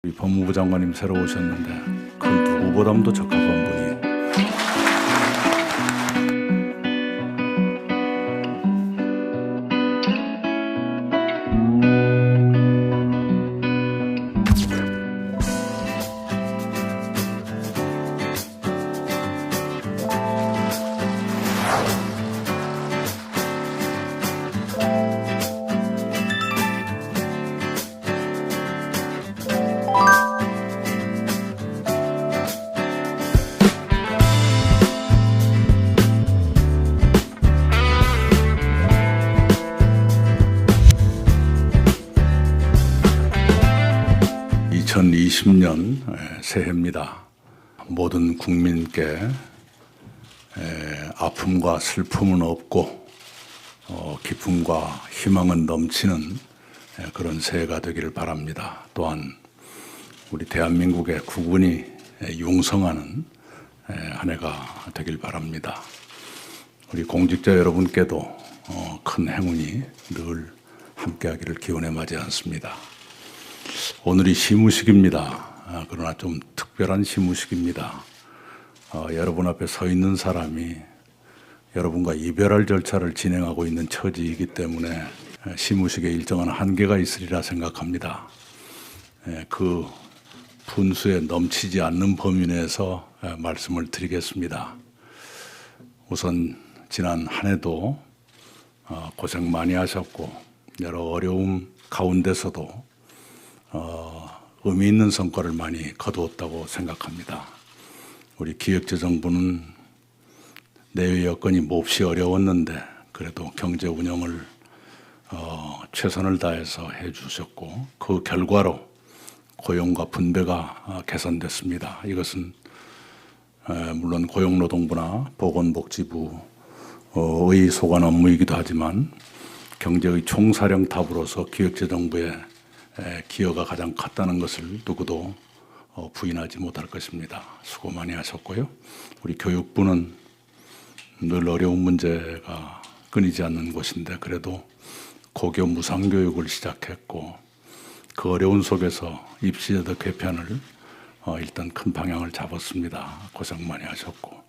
우리 법무부 장관님 새로 오셨는데 그 누구보다도 적합한 분이 2020년 새해입니다. 모든 국민께 아픔과 슬픔은 없고 기쁨과 희망은 넘치는 그런 새해가 되기를 바랍니다. 또한 우리 대한민국의 국군이 융성하는 한 해가 되길 바랍니다. 우리 공직자 여러분께도 큰 행운이 늘 함께하기를 기원해 마지 않습니다. 오늘이 시무식입니다. 그러나 좀 특별한 시무식입니다. 여러분 앞에 서 있는 사람이 여러분과 이별할 절차를 진행하고 있는 처지이기 때문에 시무식에 일정한 한계가 있으리라 생각합니다. 그 분수에 넘치지 않는 범위 내에서 말씀을 드리겠습니다. 우선 지난 한 해도 고생 많이 하셨고 여러 어려움 가운데서도 의미 있는 성과를 많이 거두었다고 생각합니다. 우리 기획재정부는 내외 여건이 몹시 어려웠는데 그래도 경제 운영을 최선을 다해서 해주셨고 그 결과로 고용과 분배가 개선됐습니다. 이것은 물론 고용노동부나 보건복지부의 소관 업무이기도 하지만 경제의 총사령탑으로서 기획재정부의 기여가 가장 컸다는 것을 누구도 부인하지 못할 것입니다. 수고 많이 하셨고요. 우리 교육부는 늘 어려운 문제가 끊이지 않는 곳인데 그래도 고교 무상교육을 시작했고 그 어려운 속에서 입시제도 개편을 일단 큰 방향을 잡았습니다. 고생 많이 하셨고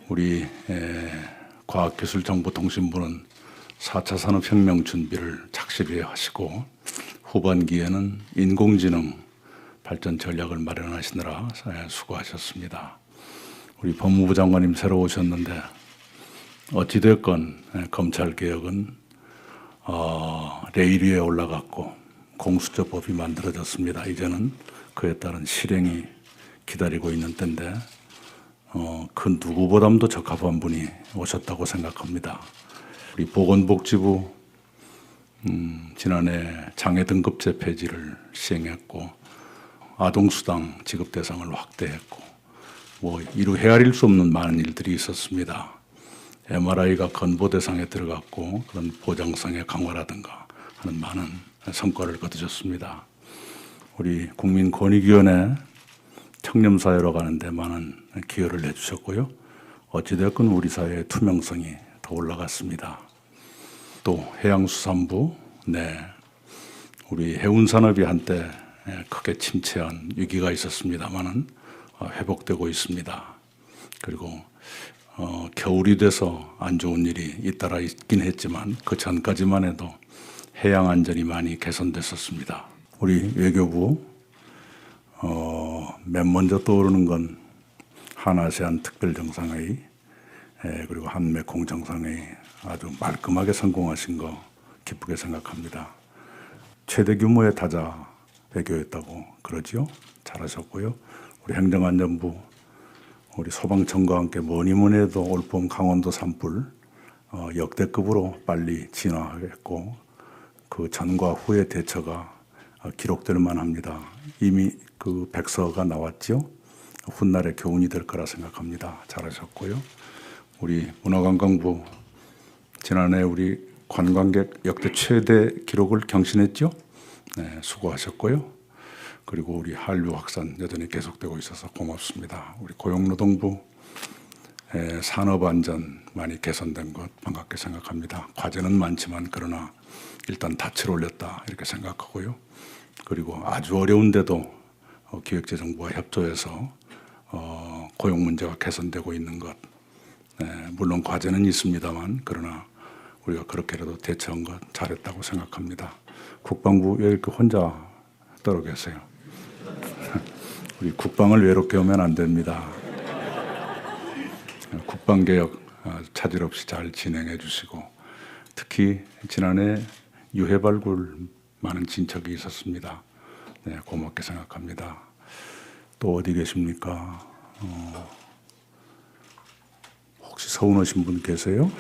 우리 과학기술정보통신부는 4차 산업혁명 준비를 착실히 하시고 후반기에는 인공지능 발전 전략을 마련하시느라 수고하셨습니다. 우리 법무부 장관님 새로 오셨는데 어찌됐건 검찰개혁은 레일 위에 올라갔고 공수처법이 만들어졌습니다. 이제는 그에 따른 실행이 기다리고 있는 때인데 그 누구보다도 적합한 분이 오셨다고 생각합니다. 우리 보건복지부 지난해 장애 등급제 폐지를 시행했고 아동수당 지급 대상을 확대했고 이루 헤아릴 수 없는 많은 일들이 있었습니다. MRI가 건보 대상에 들어갔고 그런 보장성의 강화라든가 하는 많은 성과를 거두셨습니다. 우리 국민권익위원회 청렴사회로 가는데 많은 기여를 해주셨고요. 어찌됐건 우리 사회의 투명성이 더 올라갔습니다. 또 해양수산부, 우리 해운산업이 한때 크게 침체한 위기가 있었습니다만은 회복되고 있습니다. 그리고 겨울이 돼서 안 좋은 일이 잇따라 있긴 했지만 그 전까지만 해도 해양 안전이 많이 개선됐었습니다. 우리 외교부 맨 먼저 떠오르는 건 한아세안 특별정상회의 그리고 한미 공정상회의 아주 말끔하게 성공하신 거 기쁘게 생각합니다. 최대 규모의 다자 외교였다고 그러지요. 잘하셨고요. 우리 행정안전부 우리 소방청과 함께 뭐니 해도 올봄 강원도 산불 역대급으로 빨리 진화했고 그 전과 후의 대처가 기록될 만합니다. 이미 그 백서가 나왔죠. 훗날의 교훈이 될 거라 생각합니다. 잘하셨고요. 우리 문화관광부 지난해 우리 관광객 역대 최대 기록을 경신했죠. 수고하셨고요. 그리고 우리 한류 확산 여전히 계속되고 있어서 고맙습니다. 우리 고용노동부 산업안전 많이 개선된 것 반갑게 생각합니다. 과제는 많지만 그러나 일단 닻을 올렸다 이렇게 생각하고요. 그리고 아주 어려운데도 기획재정부와 협조해서 고용 문제가 개선되고 있는 것. 물론 과제는 있습니다만 그러나 우리가 그렇게라도 대처한 것 잘했다고 생각합니다. 국방부 왜 이렇게 혼자 떨어 계세요? 우리 국방을 외롭게 하면 안 됩니다. 국방개혁 차질 없이 잘 진행해 주시고 특히 지난해 유해 발굴 많은 진척이 있었습니다. 네, 고맙게 생각합니다. 또 어디 계십니까? 혹시 서운 오신 분 계세요?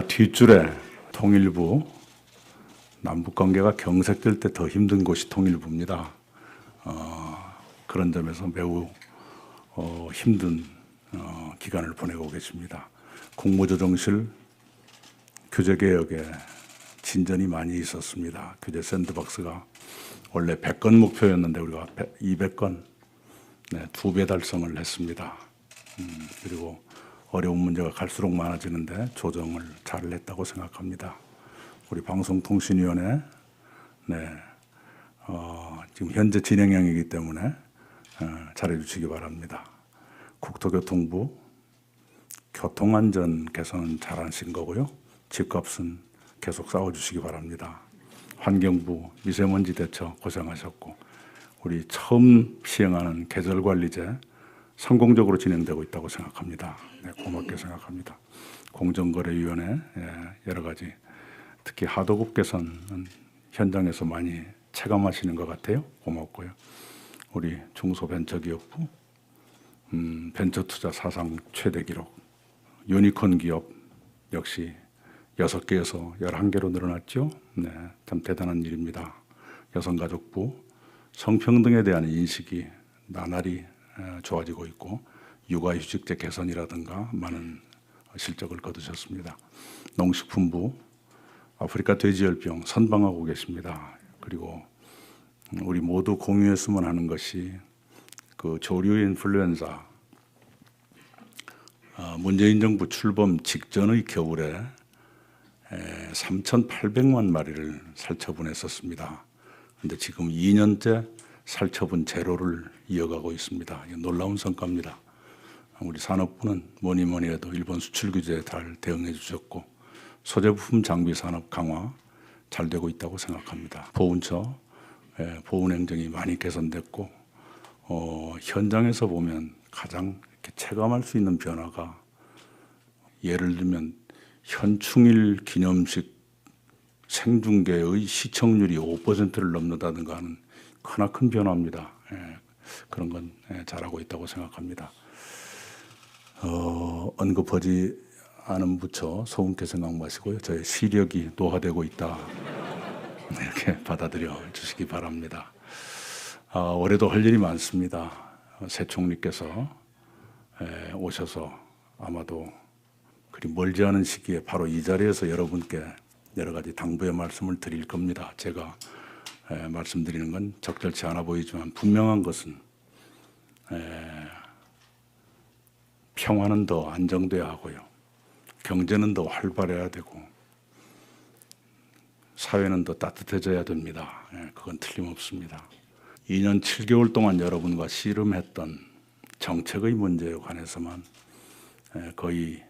뒷줄에 통일부. 남북관계가 경색될 때 더 힘든 곳이 통일부입니다. 그런 점에서 매우 힘든 기간을 보내고 계십니다. 국무조정실 규제개혁에 진전이 많이 있었습니다. 규제 샌드박스가 원래 100건 목표였는데 우리가 200건, 2배 달성을 했습니다. 그리고 어려운 문제가 갈수록 많아지는데 조정을 잘 했다고 생각합니다. 우리 방송통신위원회, 지금 현재 진행형이기 때문에 잘해주시기 바랍니다. 국토교통부, 교통안전 개선은 잘하신 거고요. 집값은 계속 싸워주시기 바랍니다. 환경부, 미세먼지 대처 고생하셨고 우리 처음 시행하는 계절관리제 성공적으로 진행되고 있다고 생각합니다. 네, 고맙게 생각합니다. 공정거래위원회 여러 가지 특히 하도급 개선은 현장에서 많이 체감하시는 것 같아요. 고맙고요. 우리 중소벤처기업부 벤처투자 사상 최대 기록 유니콘 기업 역시 6개에서 11개로 늘어났죠. 네, 참 대단한 일입니다. 여성가족부 성평등에 대한 인식이 나날이 좋아지고 있고 육아휴직제 개선이라든가 많은 실적을 거두셨습니다. 농식품부 아프리카 돼지열병 선방하고 계십니다. 그리고 우리 모두 공유했으면 하는 것이 그 조류 인플루엔자 문재인 정부 출범 직전의 겨울에 3,800만 마리를 살처분했었습니다. 그런데 지금 2년째 살처분 제로를 이어가고 있습니다. 놀라운 성과입니다. 우리 산업부는 뭐니 뭐니 해도 일본 수출 규제에 잘 대응해 주셨고 소재부품 장비 산업 강화 잘 되고 있다고 생각합니다. 보훈처 보훈 행정이 많이 개선됐고 현장에서 보면 가장 이렇게 체감할 수 있는 변화가 예를 들면 현충일 기념식 생중계의 시청률이 5%를 넘는다든가 하는 크나큰 변화입니다. 그런 건 잘하고 있다고 생각합니다. 언급하지 않은 부처 소음케 생각 마시고요. 저의 시력이 노화되고 있다. 이렇게 받아들여 주시기 바랍니다. 올해도 할 일이 많습니다. 새 총리께서 오셔서 아마도 그리 멀지 않은 시기에 바로 이 자리에서 여러분께 여러 가지 당부의 말씀을 드릴 겁니다. 제가 말씀드리는 건 적절치 않아 보이지만 분명한 것은 평화는 더 안정돼야 하고요. 경제는 더 활발해야 되고 사회는 더 따뜻해져야 됩니다. 그건 틀림없습니다. 2년 7개월 동안 여러분과 씨름했던 정책의 문제에 관해서만 거의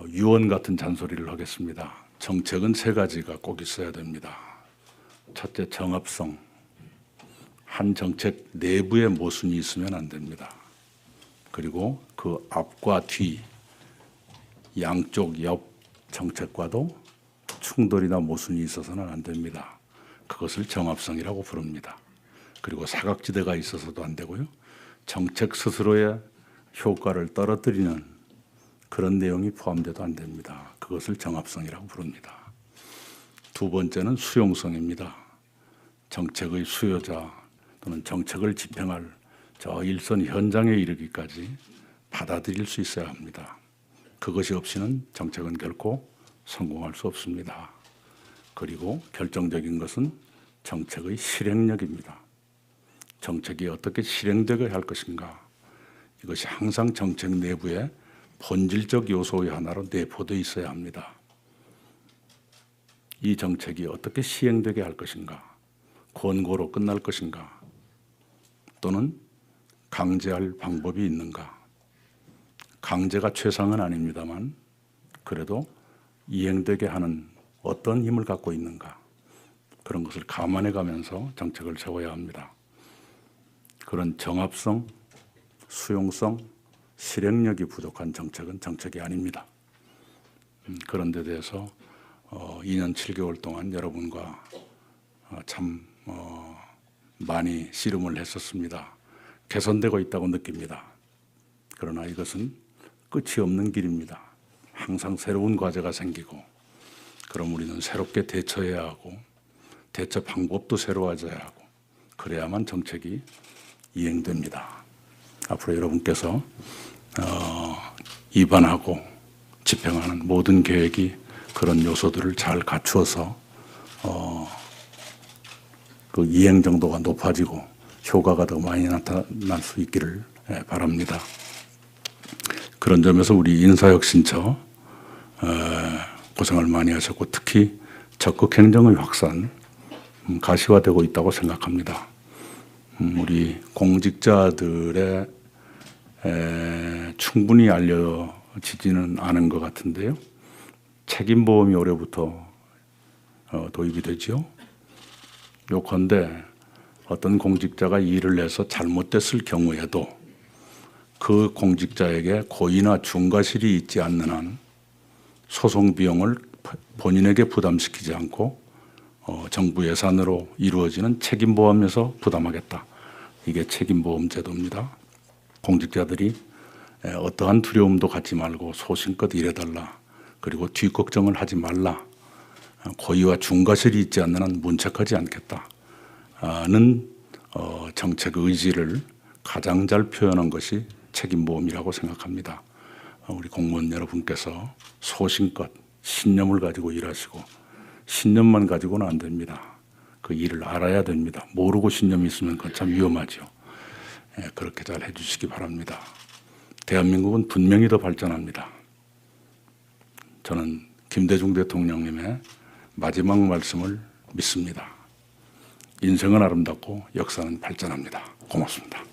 유언 같은 잔소리를 하겠습니다. 정책은 3가지가 꼭 있어야 됩니다. 첫째, 정합성. 한 정책 내부에 모순이 있으면 안 됩니다. 그리고 그 앞과 뒤, 양쪽 옆 정책과도 충돌이나 모순이 있어서는 안 됩니다. 그것을 정합성이라고 부릅니다. 그리고 사각지대가 있어서도 안 되고요. 정책 스스로의 효과를 떨어뜨리는 그런 내용이 포함돼도 안 됩니다. 그것을 정합성이라고 부릅니다. 2번째는 수용성입니다. 정책의 수요자 또는 정책을 집행할 저 일선 현장에 이르기까지 받아들일 수 있어야 합니다. 그것이 없이는 정책은 결코 성공할 수 없습니다. 그리고 결정적인 것은 정책의 실행력입니다. 정책이 어떻게 실행되게 할 것인가. 이것이 항상 정책 내부에 본질적 요소의 하나로 내포되어 있어야 합니다. 이 정책이 어떻게 시행되게 할 것인가. 권고로 끝날 것인가. 또는 강제할 방법이 있는가? 강제가 최상은 아닙니다만 그래도 이행되게 하는 어떤 힘을 갖고 있는가? 그런 것을 감안해 가면서 정책을 세워야 합니다. 그런 정합성, 수용성, 실행력이 부족한 정책은 정책이 아닙니다. 그런 데 대해서 2년 7개월 동안 여러분과 참 많이 씨름을 했었습니다. 개선되고 있다고 느낍니다. 그러나 이것은 끝이 없는 길입니다. 항상 새로운 과제가 생기고 그럼 우리는 새롭게 대처해야 하고 대처 방법도 새로워져야 하고 그래야만 정책이 이행됩니다. 앞으로 여러분께서 입안하고 집행하는 모든 계획이 그런 요소들을 잘 갖추어서 그 이행 정도가 높아지고 효과가 더 많이 나타날 수 있기를 바랍니다. 그런 점에서 우리 인사혁신처 고생을 많이 하셨고 특히 적극 행정의 확산 가시화되고 있다고 생각합니다. 우리 공직자들의 충분히 알려지지는 않은 것 같은데요. 책임보험이 올해부터 도입이 되죠. 요컨대 어떤 공직자가 일을 해서 잘못됐을 경우에도 그 공직자에게 고의나 중과실이 있지 않는 한 소송 비용을 본인에게 부담시키지 않고 정부 예산으로 이루어지는 책임보험에서 부담하겠다. 이게 책임보험 제도입니다. 공직자들이 어떠한 두려움도 갖지 말고 소신껏 일해달라. 그리고 뒷걱정을 하지 말라. 고의와 중과실이 있지 않는 한 문책하지 않겠다는 정책 의지를 가장 잘 표현한 것이 책임보험이라고 생각합니다. 우리 공무원 여러분께서 소신껏 신념을 가지고 일하시고 신념만 가지고는 안 됩니다. 그 일을 알아야 됩니다. 모르고 신념이 있으면 그건 참 위험하죠. 그렇게 잘 해주시기 바랍니다. 대한민국은 분명히 더 발전합니다. 저는 김대중 대통령님의 마지막 말씀을 믿습니다. 인생은 아름답고 역사는 발전합니다. 고맙습니다.